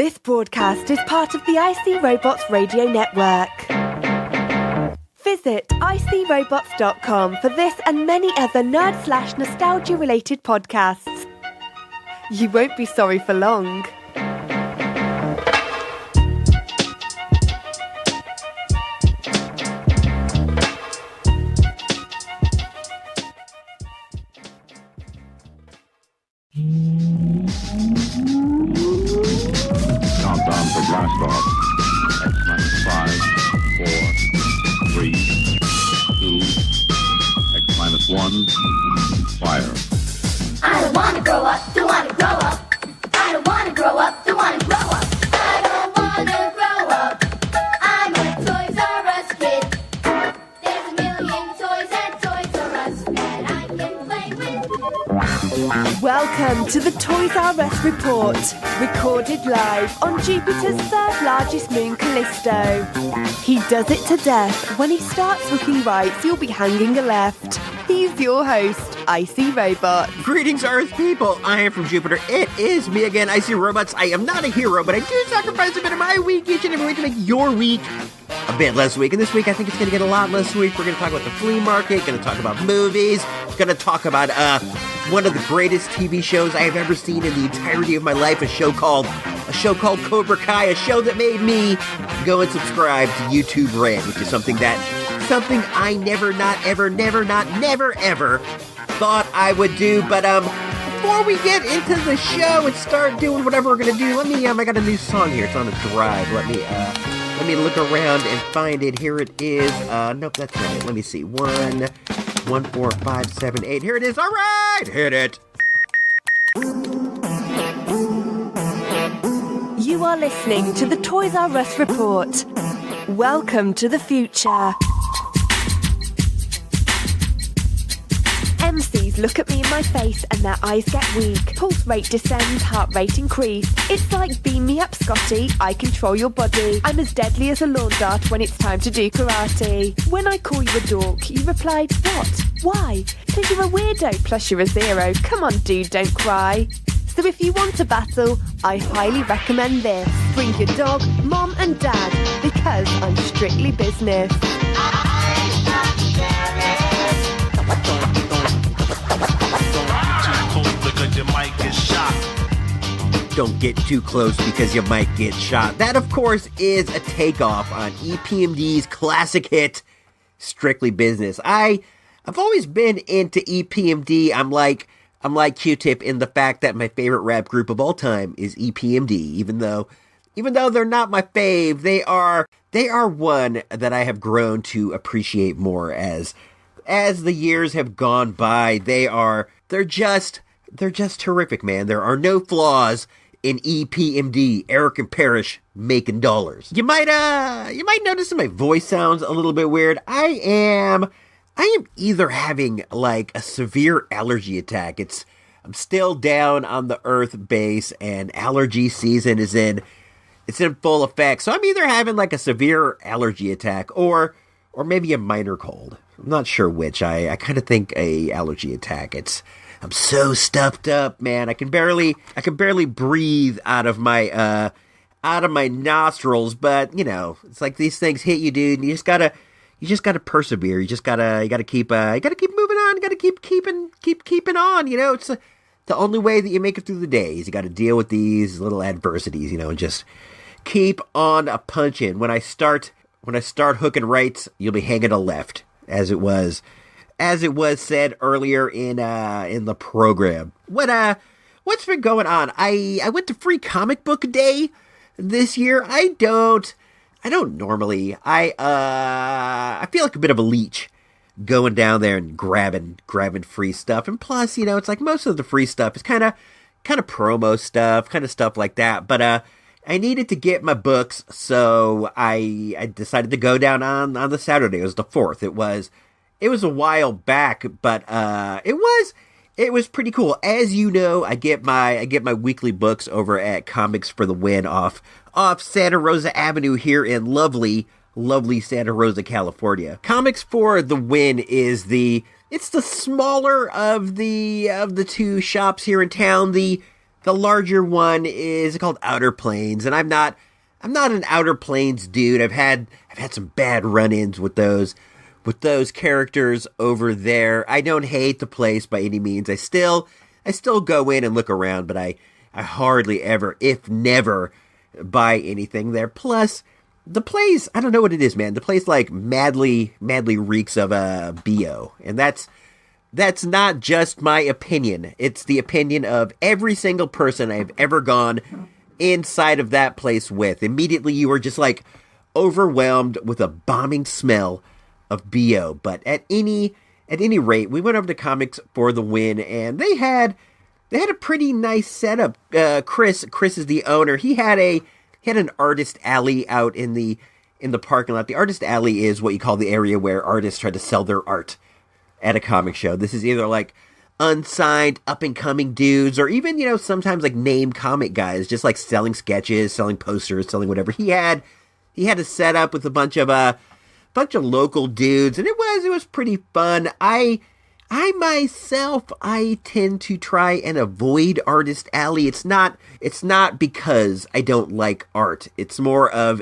This broadcast is part of the IC Robots radio network. Visit icrobots.com for this and many other nerd/nostalgia-related podcasts. You won't be sorry for long. Countdown for blast off. X-5, 4, 3, 2, X-1, fire. I don't wanna grow up, don't wanna grow up. I don't wanna grow up, don't wanna grow up. I don't wanna grow up. I'm a Toys R Us kid. There's a million toys at Toys R Us that I can play with. Welcome to the Toys R Us Report, recorded live on Jupiter's third largest moon, Callisto. He does it to death. When he starts hooking rights, you'll be hanging a left. He's your host, IC Robot. Greetings, Earth people. I am from Jupiter. It is me again, IC Robots. I am not a hero, but I do sacrifice a bit of my week each and every week to make your week a bit less week. And this week, I think it's going to get a lot less week. We're going to talk about the Flea Market, going to talk about movies, going to talk about one of the greatest TV shows I have ever seen in the entirety of my life, a show called Cobra Kai, a show that made me go and subscribe to YouTube Red, which is something I never ever thought I would do. But before we get into the show and start doing whatever we're gonna do, I got a new song here. It's on a drive. Let me look around and find it. Here it is. Nope, that's not it. Let me see. 1, 4, 5, 7, 8. Here it is. All right, hit it. You are listening to the Toys R Us Report. Welcome to the future. MCs look at me in my face and their eyes get weak. Pulse rate descends, heart rate increase. It's like beam me up, Scotty. I control your body. I'm as deadly as a lawn dart when it's time to do karate. When I call you a dork, you replied, what? Why? 'Cause you're a weirdo, plus you're a zero. Come on, dude, don't cry. So if you want a battle, I highly recommend this. Bring your dog, mom and dad, because I'm strictly business. Don't get too close because you might get shot. That, of course, is a takeoff on EPMD's classic hit, Strictly Business. I've always been into EPMD. I'm like Q-Tip in the fact that my favorite rap group of all time is EPMD. Even though they're not my fave, they are one that I have grown to appreciate more as the years have gone by. They're just terrific, man. There are no flaws in EPMD. Eric and Parrish making dollars. You might notice that my voice sounds a little bit weird. I am either having like a severe allergy attack. I'm still down on the Earth base and allergy season is in full effect. So I'm either having like a severe allergy attack or maybe a minor cold. I'm not sure which. I kind of think a allergy attack. I'm so stuffed up, man. I can barely breathe out of my nostrils. But you know, it's like these things hit you, dude. And you just gotta persevere. You gotta keep moving on. You gotta keep keeping on. You know, it's the only way that you make it through the days. You gotta deal with these little adversities. You know, and just keep on a punching. When I start hooking rights, you'll be hanging a left, as it was said earlier in the program. What's been going on? I went to Free Comic Book Day this year. I don't normally. I feel like a bit of a leech going down there and grabbing free stuff. And plus, you know, it's like most of the free stuff is kind of promo stuff, kind of stuff like that. But I needed to get my books, so I decided to go down on the Saturday. It was the 4th. It was a while back, but it was pretty cool. As you know, I get my weekly books over at Comics for the Win off Santa Rosa Avenue here in lovely Santa Rosa, California. Comics for the Win is the smaller of the two shops here in town. The The larger one is called Outer Planes, and I'm not an Outer Planes dude. I've had some bad run-ins with those characters over there. I don't hate the place by any means. I still go in and look around, but I hardly ever, if never, buy anything there. Plus, the place, I don't know what it is, man. The place like madly reeks of BO, and that's not just my opinion. It's the opinion of every single person I've ever gone inside of that place with. Immediately you are just like overwhelmed with a bombing smell of BO. But at any rate, we went over to Comics for the Win, and they had a pretty nice setup. Chris is the owner. He had an artist alley out in the parking lot. The artist alley is what you call the area where artists try to sell their art at a comic show. This is either like unsigned, up-and-coming dudes, or even, sometimes like name comic guys, just like selling sketches, selling posters, selling whatever. He had a setup with a bunch of local dudes, and it was pretty fun. I myself, I tend to try and avoid Artist Alley. It's not because I don't like art. It's more of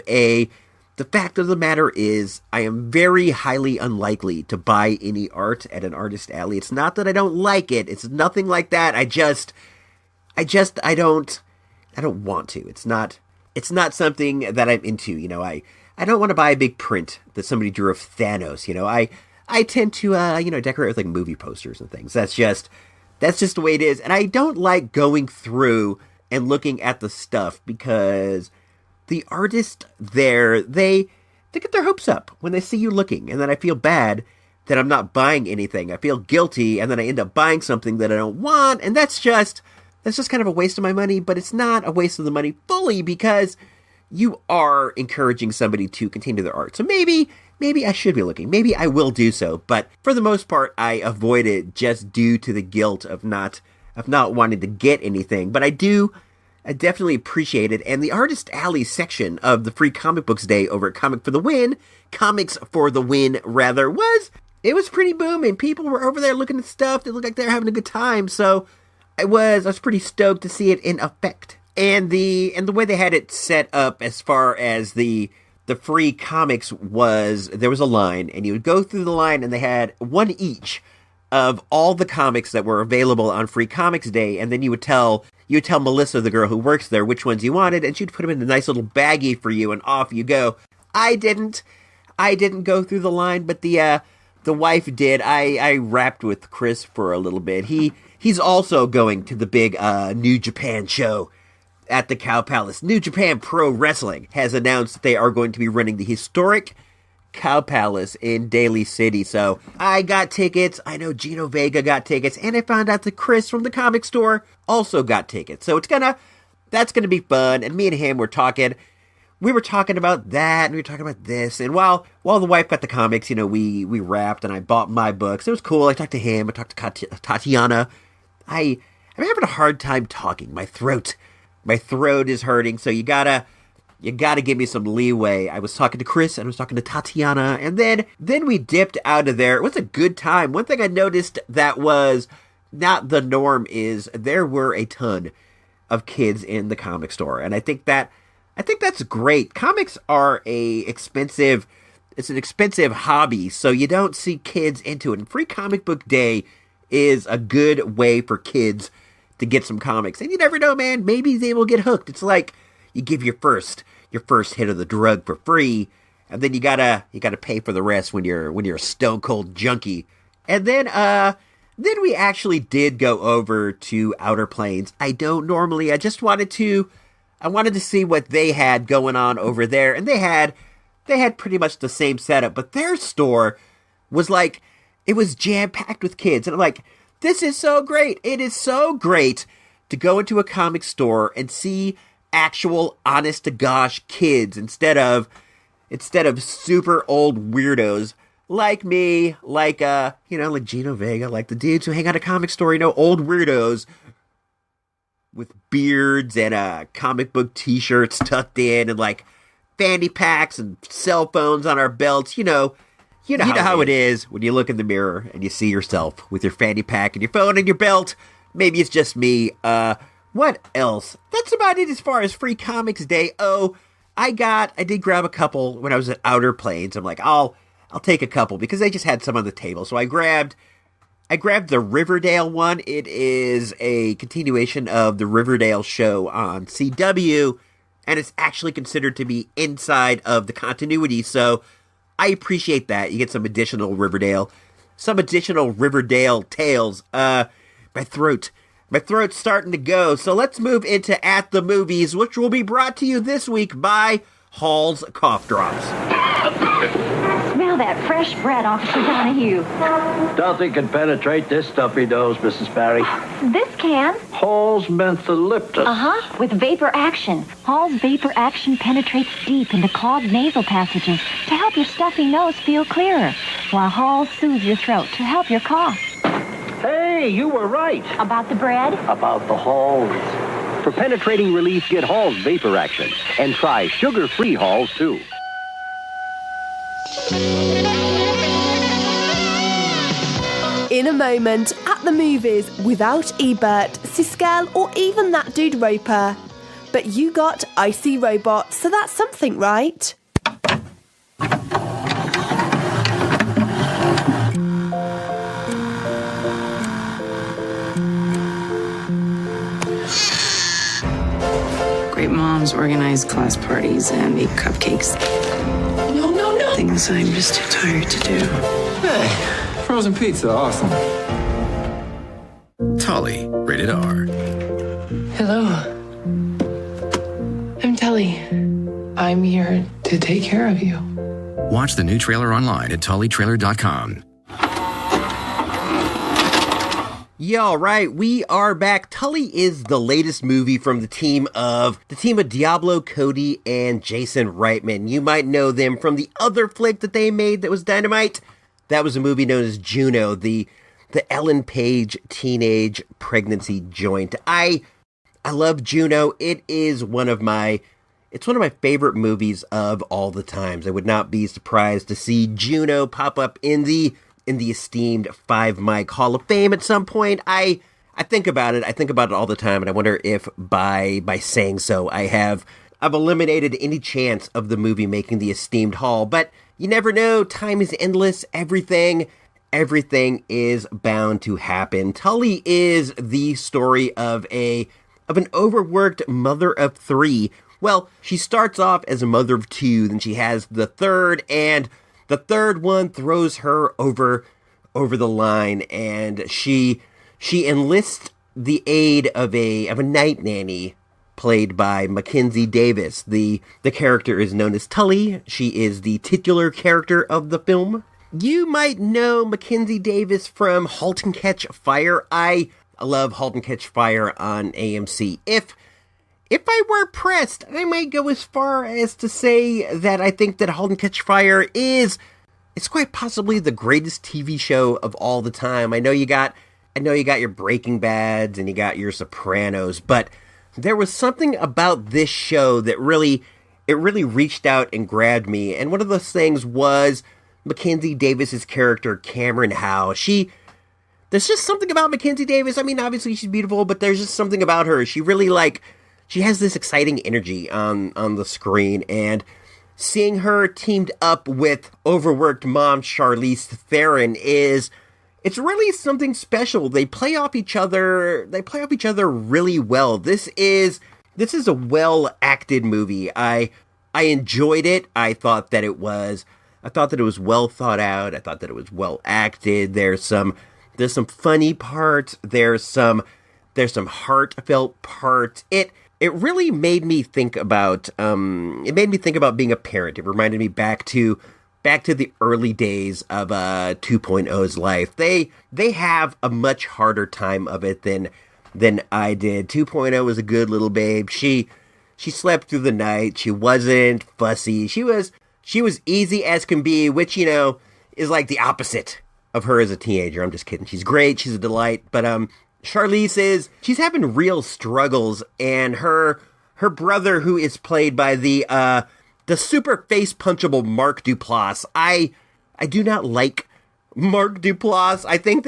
the fact of the matter is, I am very highly unlikely to buy any art at an Artist Alley. It's not that I don't like it. It's nothing like that. I don't want to. It's not something that I'm into. I don't want to buy a big print that somebody drew of Thanos. I tend to, decorate with like movie posters and things. That's just the way it is. And I don't like going through and looking at the stuff because the artists there, they get their hopes up when they see you looking, and then I feel bad that I'm not buying anything. I feel guilty, and then I end up buying something that I don't want, and that's just kind of a waste of my money, but it's not a waste of the money fully because you are encouraging somebody to continue their art. So maybe I should be looking. Maybe I will do so, but for the most part, I avoid it just due to the guilt of not wanting to get anything. But I definitely appreciate it. And the Artist Alley section of the Free Comic Books Day over at Comics for the Win, it was pretty booming. People were over there looking at stuff. They looked like they were having a good time. So I was pretty stoked to see it in effect. And the way they had it set up as far as the free comics was, there was a line, and you would go through the line, and they had one each of all the comics that were available on Free Comics Day, and then you would tell Melissa, the girl who works there, which ones you wanted, and she'd put them in a nice little baggie for you, and off you go. I didn't go through the line, but the wife did. I rapped with Chris for a little bit. He's also going to the big New Japan show at the Cow Palace. New Japan Pro Wrestling has announced that they are going to be running the historic Cow Palace in Daly City. So I got tickets. I know Gino Vega got tickets, and I found out that Chris from the comic store also got tickets. So that's gonna be fun. And me and him were talking. We were talking about that, and we were talking about this. And while the wife got the comics, we wrapped, and I bought my books. It was cool. I talked to him. I talked to Tatiana. I'm having a hard time talking. My throat is hurting, so you gotta give me some leeway. I was talking to Chris, and I was talking to Tatiana, and then we dipped out of there. It was a good time. One thing I noticed that was not the norm is there were a ton of kids in the comic store, and I think that's great. Comics are it's an expensive hobby, so you don't see kids into it. And Free Comic Book Day is a good way for kids to get some comics. And you never know, man, maybe they will get hooked. It's like you give your first hit of the drug for free, and then you gotta pay for the rest when you're a stone cold junkie. And then we actually did go over to Outer Planes. I don't normally. I wanted to see what they had going on over there, and they had pretty much the same setup, but their store was like, it was jam-packed with kids, and I'm like, this is so great. It is so great to go into a comic store and see actual honest-to-gosh kids instead of super old weirdos like me, like Gino Vega, like the dudes who hang out at a comic store, old weirdos with beards and comic book t-shirts tucked in and like fanny packs and cell phones on our belts. You know how it is when you look in the mirror and you see yourself with your fanny pack and your phone and your belt. Maybe it's just me. What else? That's about it as far as Free Comics Day. Oh, I did grab a couple when I was at Outer Plains. I'm like, I'll take a couple because they just had some on the table. So I grabbed the Riverdale one. It is a continuation of the Riverdale show on CW, and it's actually considered to be inside of the continuity. So I appreciate that. You get some additional Riverdale tales. My throat's starting to go, so let's move into At the Movies, which will be brought to you this week by Hall's Cough Drops. Smell that fresh bread, Officer Donahue. Nothing can penetrate this stuffy nose, Mrs. Barry. This can. Hall's mentholyptus. Uh-huh, with vapor action. Hall's vapor action penetrates deep into clogged nasal passages to help your stuffy nose feel clearer, while Hall soothes your throat to help your cough. Hey, you were right. About the bread? About the Halls. For penetrating relief, get Hall's Vapor Action. And try sugar-free Halls, too. In a moment, at the movies, without Ebert, Siskel, or even that dude Roper. But you got Icy Robot, so that's something, right? Great moms organize class parties and eat cupcakes. No. Things I'm just too tired to do. Hey, frozen pizza, awesome. Tully, rated R. Hello. I'm Tully. I'm here to take care of you. Watch the new trailer online at tullytrailer.com. Yeah, all right, we are back. Tully is the latest movie from the team of Diablo Cody and Jason Reitman. You might know them from the other flick that they made that was dynamite. That was a movie known as Juno, the Ellen Page teenage pregnancy joint. I love Juno. It's one of my favorite movies of all the times. I would not be surprised to see Juno pop up in the esteemed 5 Mic Hall of Fame at some point. I think about it. I think about it all the time, and I wonder if by saying so, I've eliminated any chance of the movie making the esteemed hall. But you never know. Time is endless. Everything is bound to happen. Tully is the story of an overworked mother of 3. Well, she starts off as a mother of 2, then she has the third, and the third one throws her over the line, and she enlists the aid of a night nanny played by Mackenzie Davis. The character is known as Tully. She is the titular character of the film. You might know Mackenzie Davis from *Halt and Catch Fire*. I love *Halt and Catch Fire* on AMC. If I were pressed, I might go as far as to say that I think that *Halt and Catch Fire* it's quite possibly the greatest TV show of all the time. I know you got your Breaking Bads and you got your Sopranos, but there was something about this show that really reached out and grabbed me. And one of those things was Mackenzie Davis's character, Cameron Howe. There's just something about Mackenzie Davis. I mean, obviously she's beautiful, but there's just something about her. She really she has this exciting energy on the screen, and seeing her teamed up with overworked mom Charlize Theron it's really something special. They play off each other really well. This is a well-acted movie. I enjoyed it. I thought that it was well thought out. I thought that it was well acted. There's some funny parts. There's some heartfelt parts. It really made me think about being a parent. It reminded me back to the early days of 2.0's life. They have a much harder time of it than I did. 2.0 was a good little babe. She slept through the night. She wasn't fussy. She was easy as can be, which, is like the opposite of her as a teenager. I'm just kidding. She's great. She's a delight. But Charlize she's having real struggles, and her brother, who is played by the super face punchable Mark Duplass. I do not like Mark Duplass. I think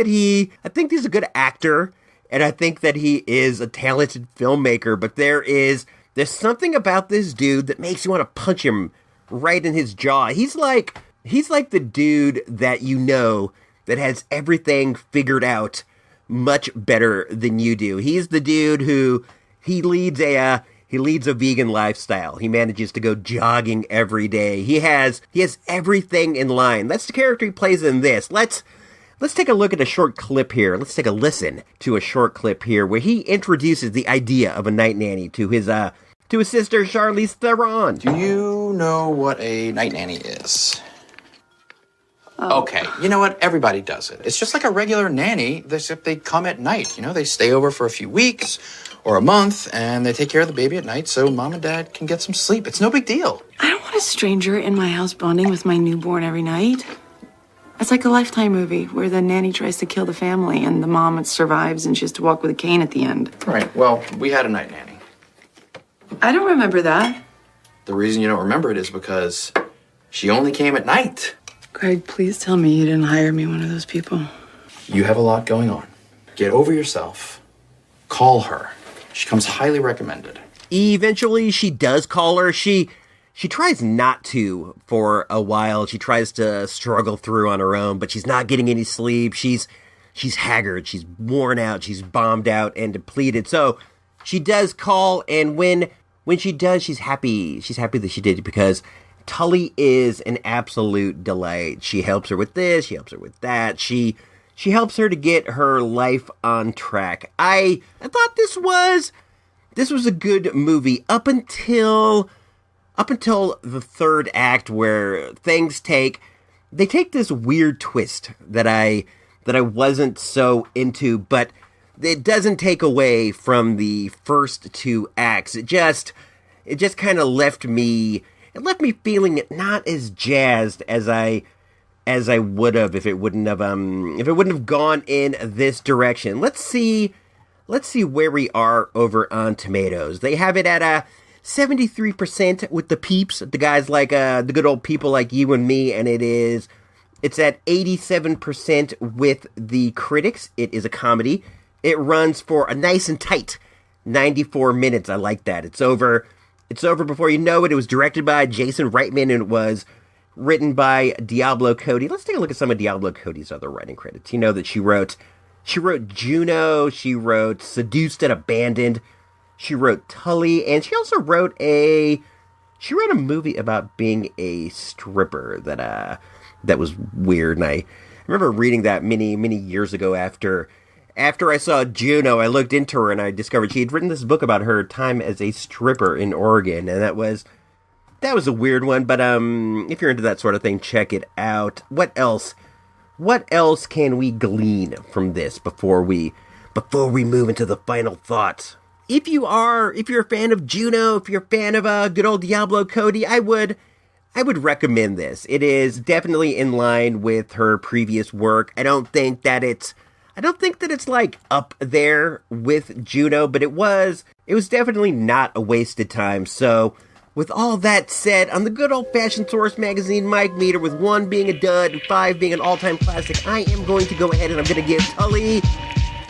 he's a good actor, and I think that he is a talented filmmaker, but there's something about this dude that makes you want to punch him right in his jaw. He's like the dude that you know that has everything figured out much better than you do. He's the dude who he leads a vegan lifestyle. He manages to go jogging every day. He has everything in line. That's the character he plays in this. Let's take a look at a short clip here. Let's take a listen to a short clip here where he introduces the idea of a night nanny to his sister Charlize Theron. Do you know what a night nanny is? Oh. Okay, you know what? Everybody does it. It's just like a regular nanny, except they come at night. You know, they stay over for a few weeks or a month, and they take care of the baby at night so mom and dad can get some sleep. It's no big deal. I don't want a stranger in my house bonding with my newborn every night. It's like a Lifetime movie where the nanny tries to kill the family and the mom survives and she has to walk with a cane at the end. Right, well, we had a night nanny. I don't remember that. The reason you don't remember it is because she only came at night. Greg, please tell me you didn't hire me one of those people. You have a lot going on. Get over yourself. Call her. She comes highly recommended. Eventually, she does call her. She tries not to for a while. She tries to struggle through on her own, but she's not getting any sleep. She's haggard. She's worn out. She's bombed out and depleted. So she does call, and when she does, she's happy. She's happy that she did it because Tully is an absolute delight. She helps her with this. She helps her with that. She helps her to get her life on track. I thought this was a good movie up until the third act, where things take this weird twist that I wasn't so into, but it doesn't take away from the first two acts. It just kind of left me feeling not as jazzed as I would have if it wouldn't have gone in this direction. Let's see where we are over on Tomatoes. They have it at a 73% with the peeps, the guys like the good old people like you and me, and it's at 87% with the critics. It is a comedy. It runs for a nice and tight 94 minutes. I like that. It's over before you know it. It was directed by Jason Reitman, and it was written by Diablo Cody. Let's take a look at some of Diablo Cody's other writing credits. You know that she wrote Juno, she wrote Seduced and Abandoned, she wrote Tully, and she also wrote a movie about being a stripper that was weird. And I remember reading that many years ago after I saw Juno. I looked into her and I discovered she had written this book about her time as a stripper in Oregon, and that was a weird one. But if you're into that sort of thing, check it out. What else can we glean from this before we move into the final thoughts? If you're a fan of Juno, if you're a fan of good old Diablo Cody, I would recommend this. It is definitely in line with her previous work. I don't think that it's like up there with Juno, but it was definitely not a wasted time. So with all that said, on the good old-fashioned Source Magazine Mike meter, with 1 being a dud and 5 being an all-time classic, I am going to go ahead and I'm going to give Tully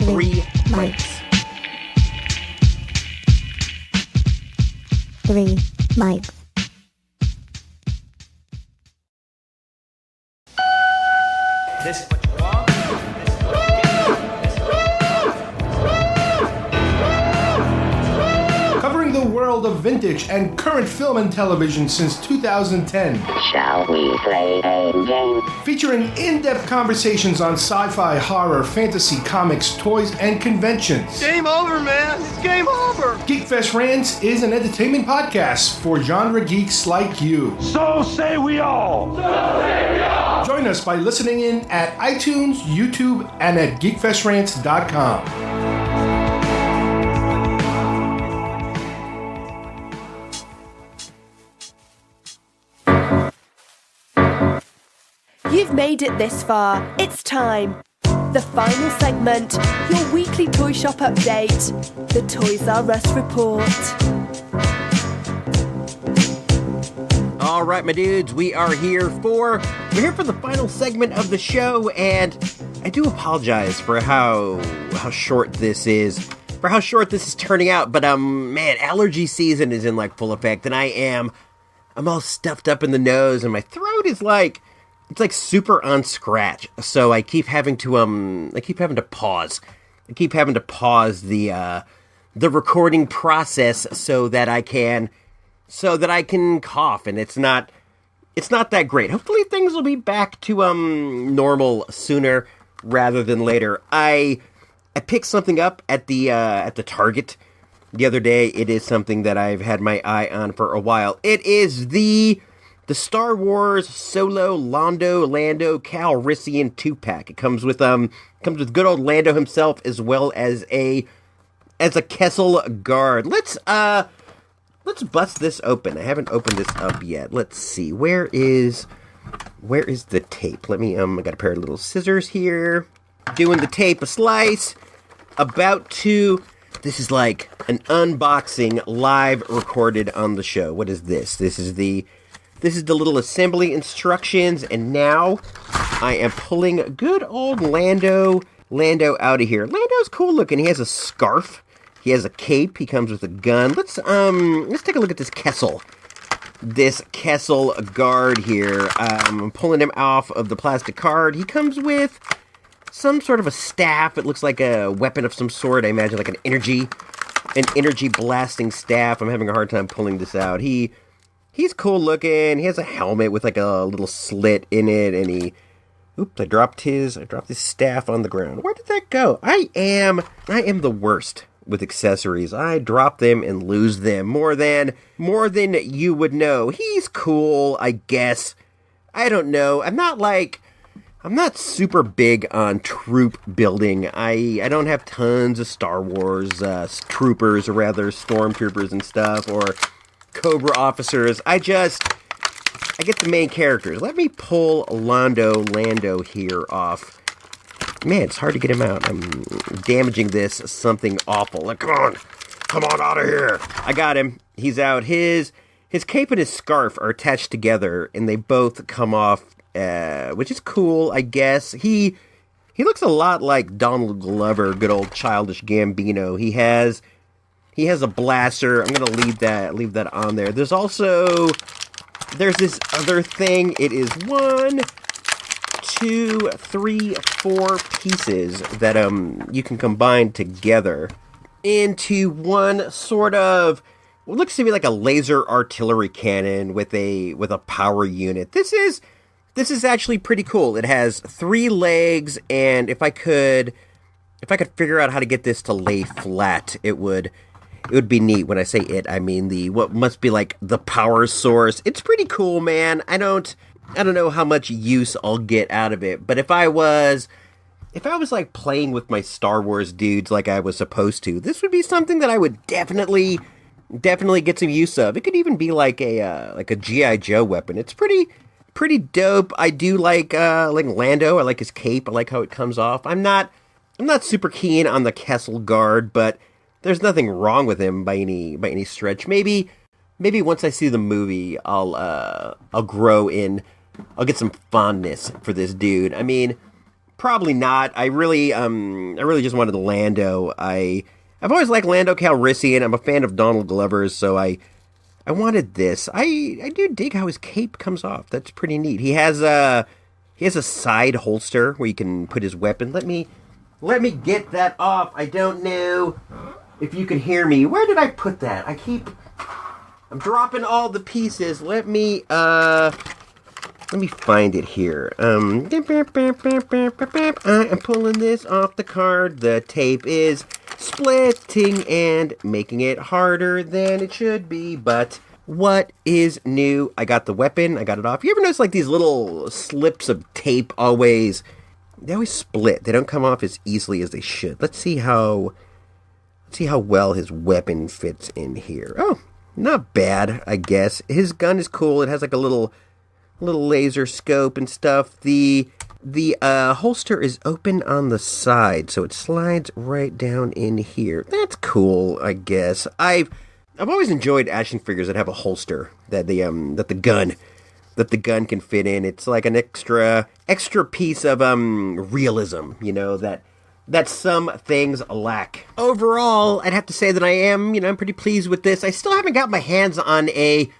3 mics. 3 mics. This is what you want. This is what you get. This is what you Covering the world of vintage and current film and television since 2010. Shall we play a game? Featuring in-depth conversations on sci-fi, horror, fantasy, comics, toys, and conventions. Game over, man. It's game over. Geekfest Rants is an entertainment podcast for genre geeks like you. So say we all. So say we all. Join us by listening in at iTunes, YouTube, and at geekfestrants.com. You've made it this far. It's time. The final segment, your weekly toy shop update, the Toys R Us report. All right, my dudes, we're here for the final segment of the show, and I do apologize for how short this is. For how short this is turning out, but man, allergy season is in like full effect, and I'm all stuffed up in the nose, and my throat is like, it's like super on scratch. So I keep having to pause. I keep having to pause the recording process so that I can cough, and it's not that great. Hopefully things will be back to normal sooner rather than later. I picked something up at the Target the other day. It is something that I've had my eye on for a while. It is the Star Wars Solo Lando Calrissian 2-pack. It comes with good old Lando himself as well as a Kessel guard. Let's bust this open. I haven't opened this up yet. Let's see. Where is the tape? Let me I got a pair of little scissors here. Doing the tape a slice. This is like an unboxing live recorded on the show. What is this? This is the little assembly instructions, and now I am pulling good old Lando out of here. Lando's cool looking. He has a scarf. He has a cape. He comes with a gun. Let's take a look at this Kessel. This Kessel guard here. I'm pulling him off of the plastic card. He comes with some sort of a staff. It looks like a weapon of some sort. I imagine like an energy blasting staff. I'm having a hard time pulling this out. He's cool looking. He has a helmet with like a little slit in it, and I dropped his staff on the ground. Where did that go? I am the worst with accessories. I drop them and lose them more than you would know. He's cool, I guess. I don't know. I'm not super big on troop building. I don't have tons of Star Wars troopers, or rather stormtroopers and stuff, or Cobra officers. I get the main characters. Let me pull Lando here off. Man, it's hard to get him out. I'm damaging this something awful. Like, come on out of here. I got him. He's out. His cape and his scarf are attached together, and they both come off, which is cool, I guess. He looks a lot like Donald Glover, good old childish Gambino. He has a blaster. I'm gonna leave that on there. There's this other thing. It is 1, 2, 3, 4 pieces that you can combine together into one sort of what looks to me like a laser artillery cannon with a power unit. This is actually pretty cool. It has 3 legs, and if I could figure out how to get this to lay flat, it would be neat. When I say it, I mean what must be like the power source. It's pretty cool, man. I don't know how much use I'll get out of it, but if I was like playing with my Star Wars dudes like I was supposed to, this would be something that I would definitely get some use of. It could even be like a G.I. Joe weapon. It's pretty dope. I do like Lando. I like his cape. I like how it comes off. I'm not super keen on the Kessel guard, but there's nothing wrong with him by any stretch. Maybe once I see the movie, I'll grow in. I'll get some fondness for this dude. I mean, probably not. I really just wanted the Lando. I've always liked Lando Calrissian. I'm a fan of Donald Glover's, so I wanted this. I do dig how his cape comes off. That's pretty neat. He has a side holster where you can put his weapon. Let me get that off. I don't know if you can hear me. Where did I put that? I'm dropping all the pieces. Let me find it here. I'm pulling this off the card. The tape is splitting and making it harder than it should be, but what is new? I got the weapon. I got it off. You ever notice like these little slips of tape they always split. They don't come off as easily as they should. Let's see how well his weapon fits in here. Oh, not bad, I guess. His gun is cool. It has like a little laser scope and stuff. The holster is open on the side, so it slides right down in here. That's cool, I guess. I've always enjoyed action figures that have a holster, that the gun that the gun can fit in. It's like an extra piece of realism, that some things lack. Overall, I'd have to say that I'm pretty pleased with this. I still haven't got my hands on a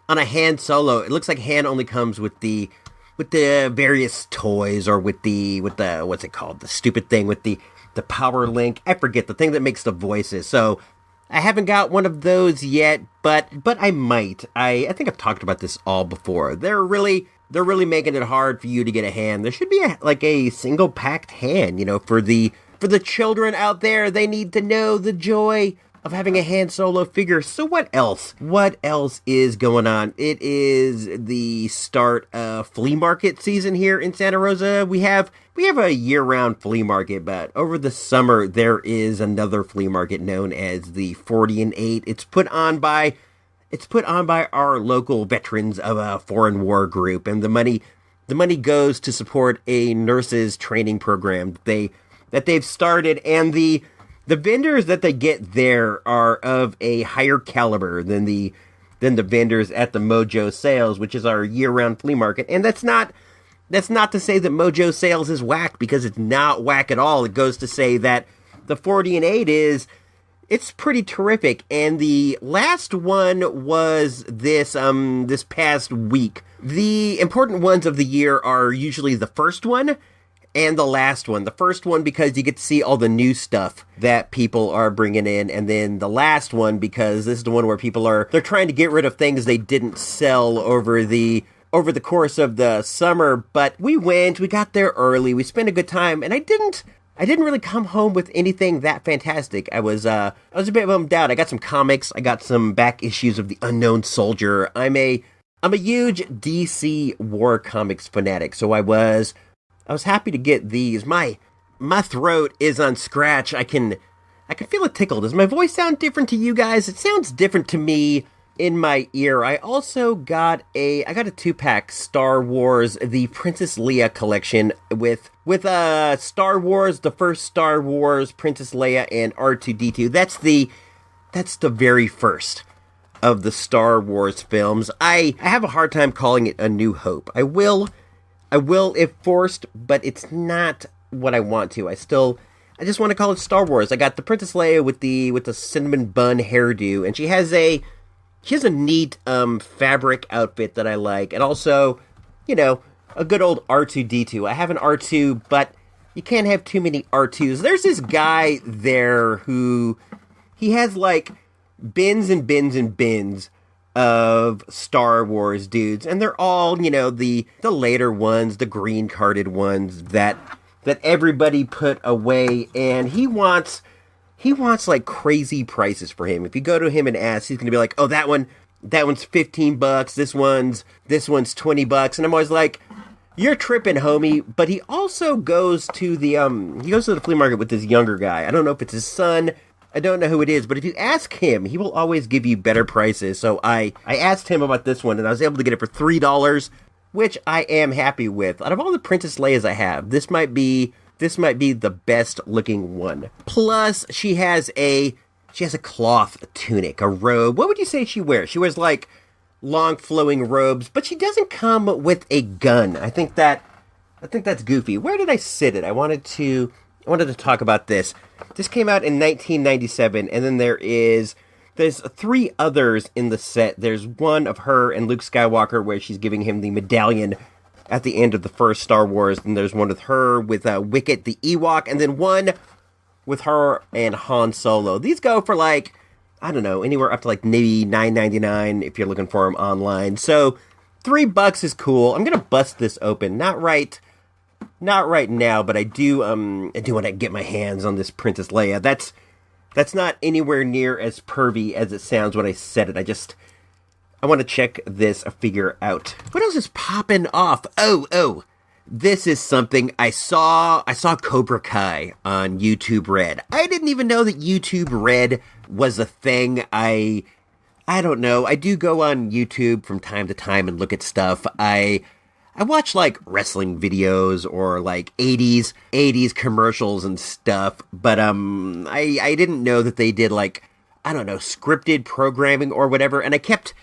hand solo. It looks like hand only comes with the various toys, or with the what's it called? The stupid thing with the power link. I forget, the thing that makes the voices. So I haven't got one of those yet, but I might. I think I've talked about this all before. They're really making it hard for you to get a hand. There should be a single packed hand, for the children out there. They need to know the joy of having a Han Solo figure. So what else? What else is going on? It is the start of Flea Market season here in Santa Rosa. We have a year-round flea market, but over the summer there is another flea market known as the 40 and 8. It's put on by our local veterans of a foreign war group, and the money goes to support a nurses training program that they've started, and the vendors that they get there are of a higher caliber than the vendors at the Mojo Sales, which is our year-round flea market. And that's not to say that Mojo Sales is whack, because it's not whack at all. It goes to say that the 40 and 8 it's pretty terrific. And the last one was this past week. The important ones of the year are usually the first one and the last one. The first one because you get to see all the new stuff that people are bringing in, and then the last one because this is the one where they're trying to get rid of things they didn't sell over the course of the summer. But we got there early, we spent a good time, and I didn't really come home with anything that fantastic. I was a bit bummed out. I got some comics, I got some back issues of The Unknown Soldier. I'm a huge DC War Comics fanatic, so I was happy to get these. My throat is on scratch. I can feel it tickle. Does my voice sound different to you guys? It sounds different to me in my ear. I also got a 2-pack Star Wars, the Princess Leia collection with Star Wars, the first Star Wars, Princess Leia, and R2-D2. That's the very first of the Star Wars films. I have a hard time calling it A New Hope. I will if forced, but it's not what I want to. I just want to call it Star Wars. I got the Princess Leia with the cinnamon bun hairdo, and she has a neat fabric outfit that I like, and also, a good old R2-D2. I have an R2, but you can't have too many R2s. There's this guy there who he has like bins and bins and bins of Star Wars dudes, and they're all, the later ones, the green carded ones that everybody put away, and he wants like crazy prices for him. If you go to him and ask, he's gonna be like, oh, that one's $15, this one's $20, and I'm always like, you're tripping, homie. But he also goes to the flea market with this younger guy. I don't know if it's his son, I don't know who it is, but if you ask him, he will always give you better prices. So I asked him about this one, and I was able to get it for $3, which I am happy with. Out of all the Princess Leias I have, this might be the best looking one. Plus, she has a cloth tunic, a robe. What would you say she wears? She wears like long flowing robes, but she doesn't come with a gun. I think that's goofy. Where did I sit it? I wanted to talk about this. This came out in 1997, and then there's 3 others in the set. There's one of her and Luke Skywalker where she's giving him the medallion at the end of the first Star Wars, and there's one with her with Wicket the Ewok, and then one with her and Han Solo. These go for like, I don't know, anywhere up to like maybe $9.99 if you're looking for them online. So $3 is cool. I'm gonna bust this open. Not right now, but I do want to get my hands on this Princess Leia. That's not anywhere near as pervy as it sounds when I said it. I want to check this figure out. What else is popping off? Oh, this is something I saw Cobra Kai on YouTube Red. I didn't even know that YouTube Red was a thing. I don't know. I do go on YouTube from time to time and look at stuff. I watch like wrestling videos or like 80s commercials and stuff, but I didn't know that they did like, I don't know, scripted programming or whatever, and I kept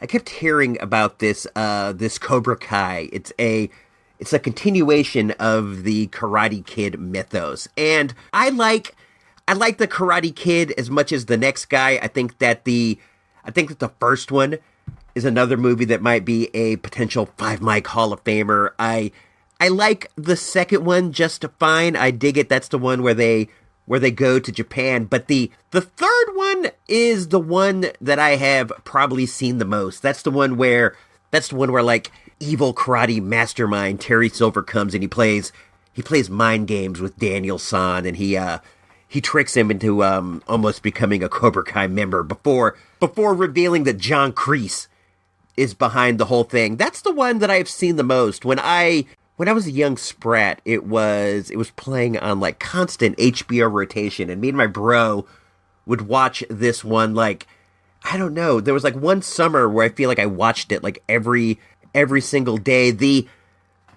kept hearing about this this Cobra Kai. It's a continuation of the Karate Kid mythos, and I like the Karate Kid as much as the next guy. I think that the first one is another movie that might be a potential 5 Mike Hall of Famer. I like the second one just fine. I dig it. That's the one where they go to Japan. But the third one is the one that I have probably seen the most. That's the one where like evil karate mastermind Terry Silver comes and he plays mind games with Daniel-san, and he tricks him into almost becoming a Cobra Kai member before revealing that John Kreese is behind the whole thing. That's the one that I've seen the most. When I was a young sprat, it was playing on like constant HBO rotation, and me and my bro would watch this one like, I don't know, there was like one summer where I feel like I watched it like every single day. The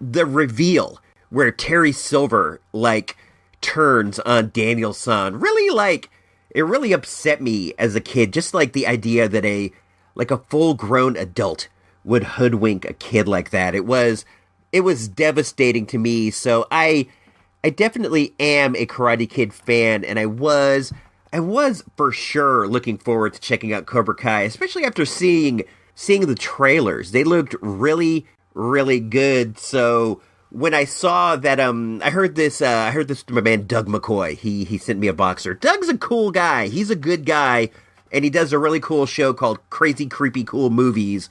reveal where Terry Silver like turns on Daniel-san really like, it really upset me as a kid, just like the idea that a full-grown adult would hoodwink a kid like that. It was devastating to me. So I definitely am a Karate Kid fan, and I was for sure looking forward to checking out Cobra Kai, especially after seeing the trailers. They looked really, really good. So when I saw that, I heard this from my man Doug McCoy. He sent me a boxer. Doug's a cool guy. He's a good guy, and he does a really cool show called Crazy Creepy Cool Movies,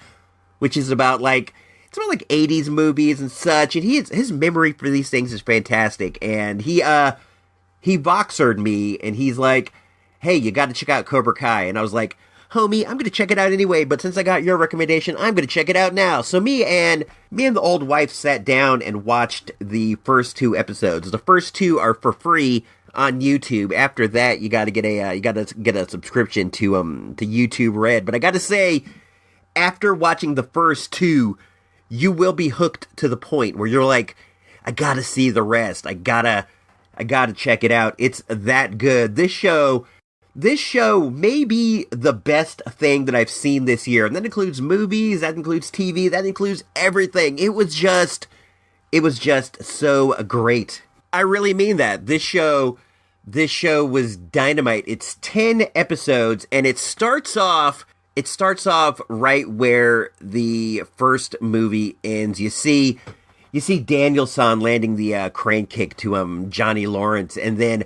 which is about like 80s movies and such, and his memory for these things is fantastic. And he boxered me, and he's like, hey, you got to check out Cobra Kai. And I was like, homie, I'm going to check it out anyway, but since I got your recommendation, I'm going to check it out now. So me and the old wife sat down and watched the first 2 episodes. The first 2 are for free on YouTube. After that, you got to get a subscription to YouTube Red. But I got to say, after watching the first 2, you will be hooked to the point where you're like, I got to see the rest. I got to check it out. It's that good. This show may be the best thing that I've seen this year. And that includes movies, that includes TV, that includes everything. It was just so great. I really mean that. This show was dynamite. It's 10 episodes, and it starts off right where the first movie ends. You see Daniel-san landing the crane kick to Johnny Lawrence, and then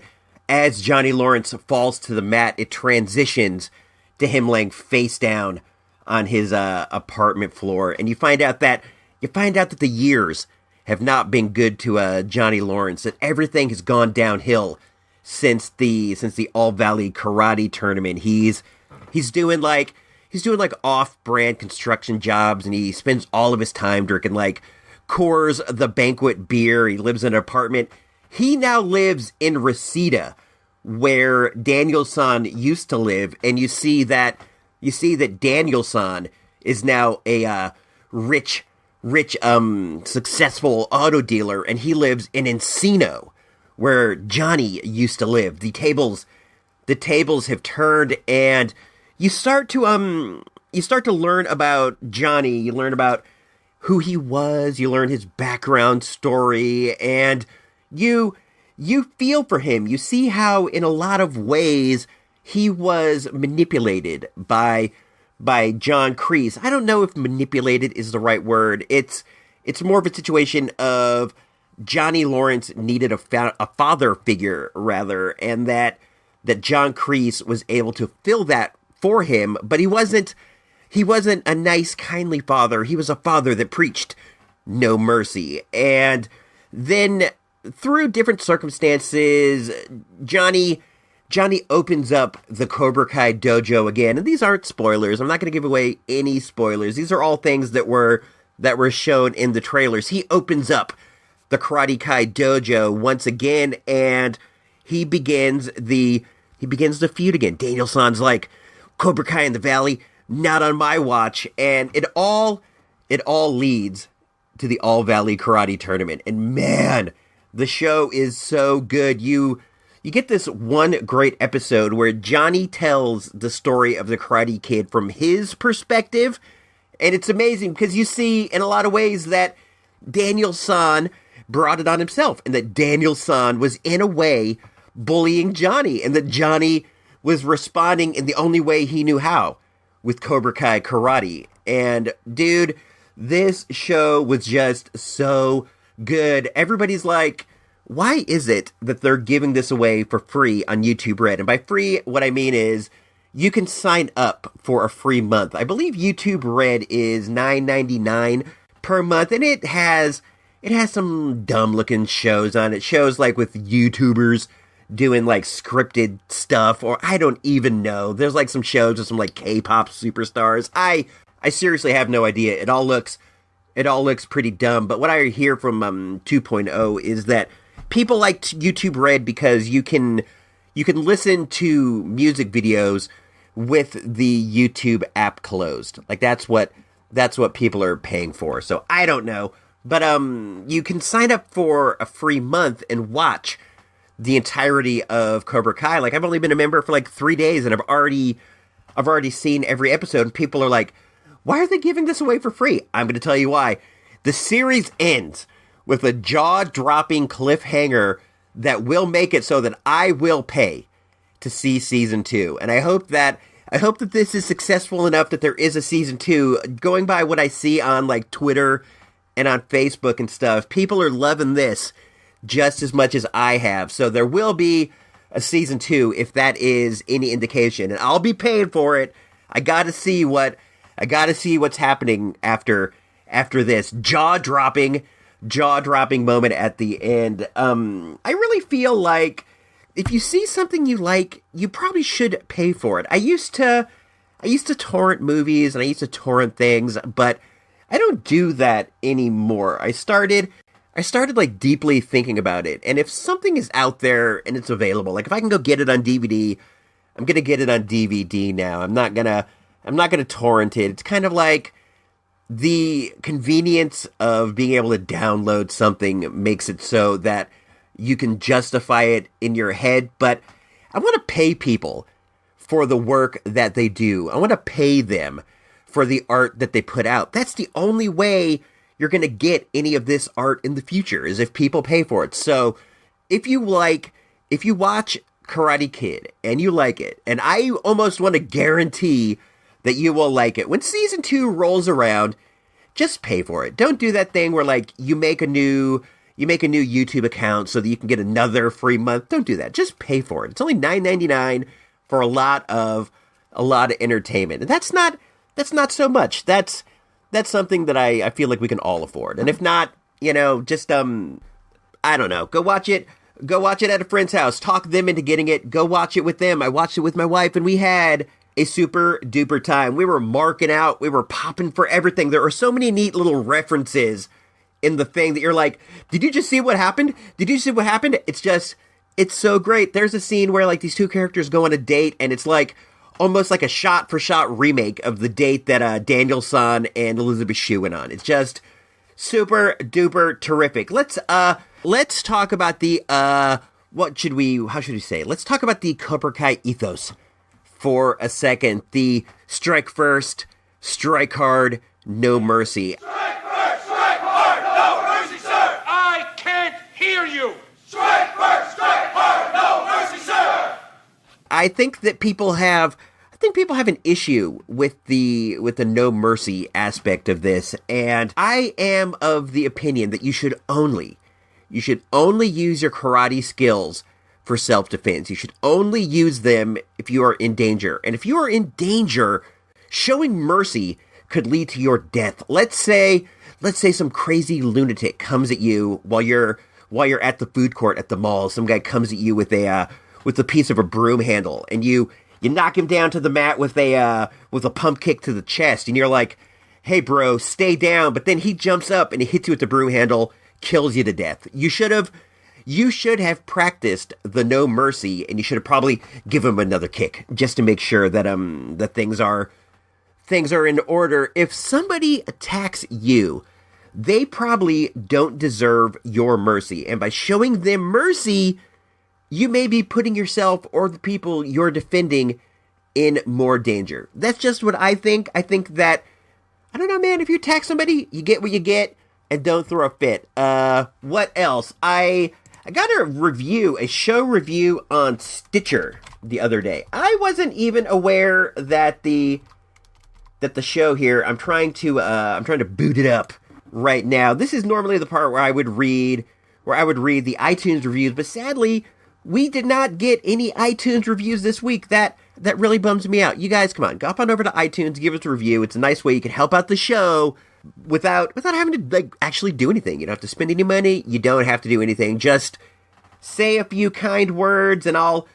as Johnny Lawrence falls to the mat, it transitions to him laying face down on his apartment floor, and you find out that the years have not been good to Johnny Lawrence. That everything has gone downhill since the All Valley Karate tournament. He's doing like off-brand construction jobs, and he spends all of his time drinking like Coors the Banquet beer. He lives in an apartment. He now lives in Reseda, where Daniel-san used to live, and you see that Daniel-san is now a rich, successful auto dealer, and he lives in Encino, where Johnny used to live. The tables have turned, and you start to learn about Johnny. You learn about who he was. You learn his background story, and you feel for him. You see how, in a lot of ways, he was manipulated by John Kreese. I don't know if manipulated is the right word. It's more of a situation of Johnny Lawrence needed a father figure, rather, and that John Kreese was able to fill that for him, but he wasn't a nice, kindly father. He was a father that preached no mercy. And then through different circumstances, Johnny opens up the Cobra Kai dojo again. And these aren't spoilers. I'm not going to give away any spoilers. These are all things that were shown in the trailers. He opens up the Karate Kai dojo once again, and he begins the feud again. Daniel-san's like, Cobra Kai in the Valley, not on my watch. And it all leads to the All Valley Karate Tournament. And man, the show is so good. You get this one great episode where Johnny tells the story of the Karate Kid from his perspective, And it's amazing because you see in a lot of ways that Daniel-san brought it on himself, and that Daniel-san was in a way bullying Johnny, and that Johnny was responding in the only way he knew how, with Cobra Kai karate. And dude, this show was just so good. Everybody's like, why is it that they're giving this away for free on YouTube Red? And by free, what I mean is you can sign up for a free month. I believe YouTube Red is $9.99 per month, and it has some dumb looking shows on it. Shows like with YouTubers doing like scripted stuff, or I don't even know. There's like some shows with some like K-pop superstars. I seriously have no idea. It all looks pretty dumb. But what I hear from 2.0 is that people like YouTube Red because you can listen to music videos with the YouTube app closed. Like that's what people are paying for. So I don't know, but you can sign up for a free month and watch the entirety of Cobra Kai. Like, I've only been a member for like 3 days, and I've already seen every episode, and people are like, why are they giving this away for free? I'm going to tell you why. The series ends with a jaw-dropping cliffhanger that will make it so that I will pay to see season 2. And I hope that this is successful enough that there is a season 2. Going by what I see on like Twitter and on Facebook and stuff, people are loving this just as much as I have. So there will be a season 2 if that is any indication, and I'll be paying for it. I gotta see what's happening after this jaw-dropping moment at the end. I really feel like if you see something you like, you probably should pay for it. I used to torrent movies and I used to torrent things, but I don't do that anymore. I started like deeply thinking about it. And if something is out there and it's available, like if I can go get it on DVD, I'm going to get it on DVD now. I'm not going to torrent it. It's kind of like the convenience of being able to download something makes it so that you can justify it in your head. But I want to pay people for the work that they do. I want to pay them for the art that they put out. That's the only way you're going to get any of this art in the future, is if people pay for it. So if you watch Karate Kid and you like it, and I almost want to guarantee that you will like it, when season 2 rolls around, just pay for it. Don't do that thing where like you make a new YouTube account so that you can get another free month. Don't do that. Just pay for it. It's only $9.99 for a lot of entertainment. And that's not so much. That's something that I feel like we can all afford. And if not, just, I don't know, go watch it at a friend's house, talk them into getting it, go watch it with them. I watched it with my wife and we had a super duper time. We were marking out, we were popping for everything. There are so many neat little references in the thing that you're like, did you just see what happened? Did you see what happened? It's so great. There's a scene where like these two characters go on a date and it's like, almost like a shot-for-shot remake of the date that Daniel-san and Elizabeth Shue went on. It's just super-duper terrific. Let's talk about the, how should we say? Let's talk about the Cobra Kai ethos for a second. The strike first, strike hard, no mercy. Strike first, strike hard, no mercy, sir! I can't hear you! Strike first, strike hard, no mercy, sir! I think people have an issue with the no mercy aspect of this, and I am of the opinion that you should only use your karate skills for self-defense. You should only use them if you are in danger. And if you are in danger, showing mercy could lead to your death. Let's say some crazy lunatic comes at you while you're at the food court at the mall. Some guy comes at you with a piece of a broom handle, and you knock him down to the mat with a pump kick to the chest, and you're like, hey bro, stay down. But then he jumps up and he hits you with the broom handle, kills you to death. You should have practiced the no mercy, and you should have probably given him another kick just to make sure that that things are in order. If somebody attacks you, they probably don't deserve your mercy, and by showing them mercy, you may be putting yourself or the people you're defending in more danger. That's just what I think. I think that I don't know, man. If you attack somebody, you get what you get, and don't throw a fit. What else? I got a show review on Stitcher the other day. I wasn't even aware that the show here, I'm trying to boot it up right now. This is normally the part where I would read the iTunes reviews, but sadly, we did not get any iTunes reviews this week. That really bums me out. You guys, come on, go up on over to iTunes, give us a review. It's a nice way you can help out the show without having to actually do anything. You don't have to spend any money. You don't have to do anything. Just say a few kind words, and I'll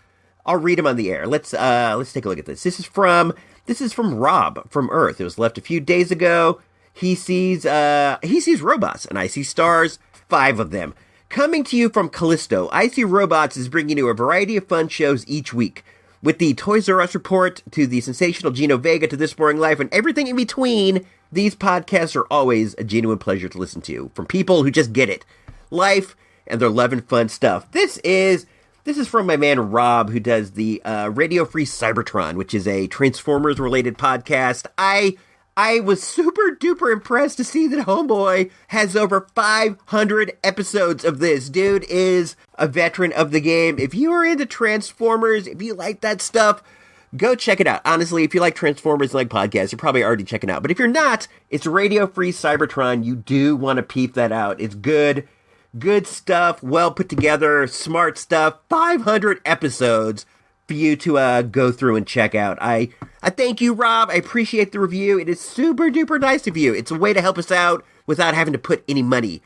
read them on the air. Let's take a look at this. This is from Rob from Earth. It was left a few days ago. He sees robots, and I see stars, 5 of them. Coming to you from Callisto, I See Robots is bringing you a variety of fun shows each week. With the Toys R Us Report, to the sensational Gino Vega, to This Boring Life, and everything in between, these podcasts are always a genuine pleasure to listen to, from people who just get it. Life, and they're loving fun stuff. This is from my man Rob, who does the Radio Free Cybertron, which is a Transformers-related podcast. I was super duper impressed to see that Homeboy has over 500 episodes of this. Dude is a veteran of the game. If you are into Transformers, if you like that stuff, go check it out. Honestly, if you like Transformers and like podcasts, you're probably already checking it out. But if you're not, it's Radio Free Cybertron. You do want to peep that out. It's good stuff, well put together, smart stuff. 500 episodes for you to go through and check out. I thank you, Rob. I appreciate the review. It is super duper nice of you. It's a way to help us out without having to put any money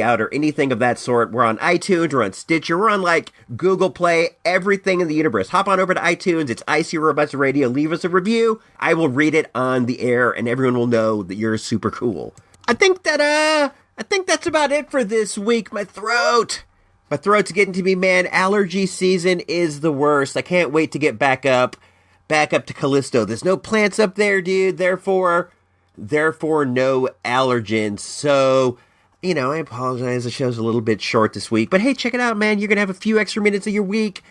out or anything of that sort. We're on iTunes, we're on Stitcher, we're on like Google Play, everything in the universe. Hop on over to iTunes. It's IC Robots Radio. Leave us a review. I will read it on the air, and everyone will know that you're super cool. I think that's about it for this week. My throat's getting to me, man. Allergy season is the worst. I can't wait to get back up to Callisto. There's no plants up there, dude. Therefore no allergens. So, I apologize. The show's a little bit short this week. But hey, check it out, man. You're going to have a few extra minutes of your week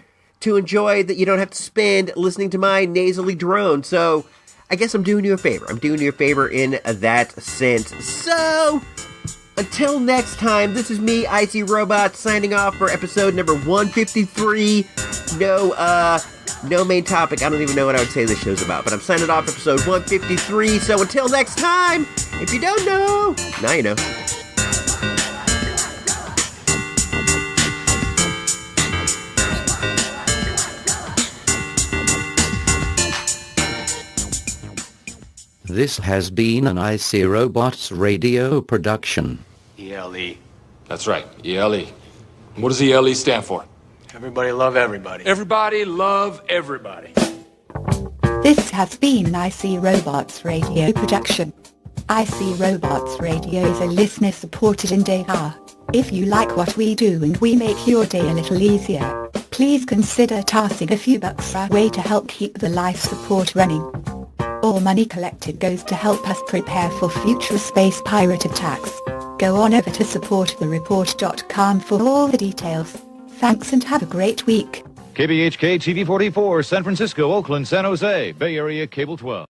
to enjoy that you don't have to spend listening to my nasally drone. So, I guess I'm doing you a favor. I'm doing you a favor in that sense. So, until next time, this is me, IC Robots, signing off for episode number 153. No main topic. I don't even know what I would say this show's about, but I'm signing off episode 153. So until next time, if you don't know, now you know. This has been an IC Robots radio production. ELE. That's right, ELE. What does ELE stand for? Everybody love everybody. Everybody love everybody. This has been an IC Robots radio production. IC Robots Radio is a listener-supported endeavor. If you like what we do and we make your day a little easier, please consider tossing a few bucks our way to help keep the life support running. All money collected goes to help us prepare for future space pirate attacks. Go on over to supportthereport.com for all the details. Thanks and have a great week. KBHK TV 44, San Francisco, Oakland, San Jose, Bay Area Cable 12.